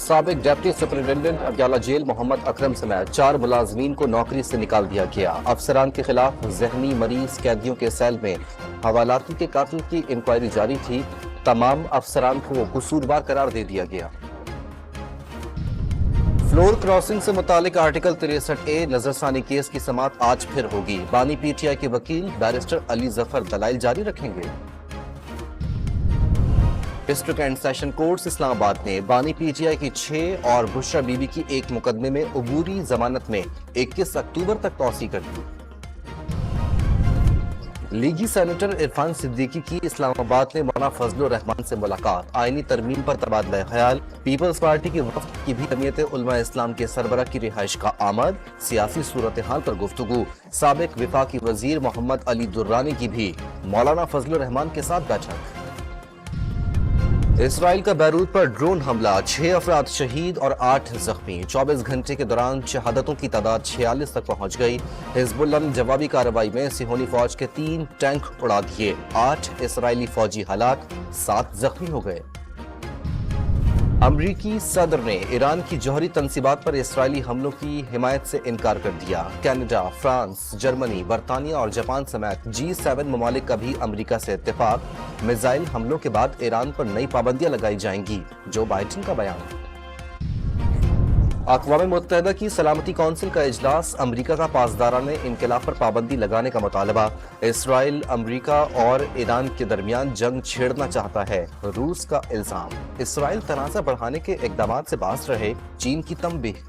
سابق deputy superintendent Adiala jail محمد اکرم سمیت 4 ملازمین کو نوکری سے نکال دیا گیا۔ افسران کے خلاف ذہنی مریض قیدیوں کے سیل میں حوالاتی کے قاتل کی انکوائری جاری تھی۔ تمام افسران کو قصوروار قرار دے دیا گیا۔ فلور کراسنگ سے متعلق آرٹیکل 63A نظرثانی کیس کی سماعت آج پھر ہوگی۔ بانی پی ٹی آئی کے وکیل بیرسٹر علی ظفر دلائل جاری رکھیں گے۔ ڈسٹرکٹ اینڈ سیشن کورٹس اسلام آباد نے بانی پی ٹی آئی کی 6 اور بشرا بی بی کی ایک مقدمے میں عبوری ضمانت میں 21 اکتوبر تک توسیع کر دی۔ لیگی سینیٹر عرفان صدیقی کی اسلام آباد میں مولانا فضل الرحمان سے ملاقات، آئینی ترمیم پر تبادلہ خیال۔ پیپلز پارٹی کی وفد کی بھی جمعیت علماء اسلام کے سربراہ کی رہائش کا آمد، سیاسی صورتحال پر گفتگو۔ سابق وفاقی وزیر محمد علی درانی کی بھی مولانا فضل الرحمان کے ساتھ بیٹھک۔ اسرائیل کا بیروت پر ڈرون حملہ، 6 افراد شہید اور 8 زخمی۔ 24 گھنٹے کے دوران شہادتوں کی تعداد 46 تک پہنچ گئی۔ حزب اللہ نے جوابی کارروائی میں صہیونی فوج کے 3 ٹینک اڑا دیے، 8 اسرائیلی فوجی ہلاک، 7 زخمی ہو گئے۔ امریکی صدر نے ایران کی جوہری تنصیبات پر اسرائیلی حملوں کی حمایت سے انکار کر دیا۔ کینیڈا، فرانس، جرمنی، برطانیہ اور جاپان سمیت G7 ممالک کا بھی امریکہ سے اتفاق۔ میزائل حملوں کے بعد ایران پر نئی پابندیاں لگائی جائیں گی، جو بائیڈن کا بیان۔ اقوام متحدہ کی سلامتی کونسل کا اجلاس، امریکہ کا پاسدارانہ انقلاب پر پابندی لگانے کا مطالبہ۔ اسرائیل امریکہ اور ایران کے درمیان جنگ چھیڑنا چاہتا ہے، روس کا الزام۔ اسرائیل تنازع بڑھانے کے اقدامات سے باز رہے، چین کی تنبیہ۔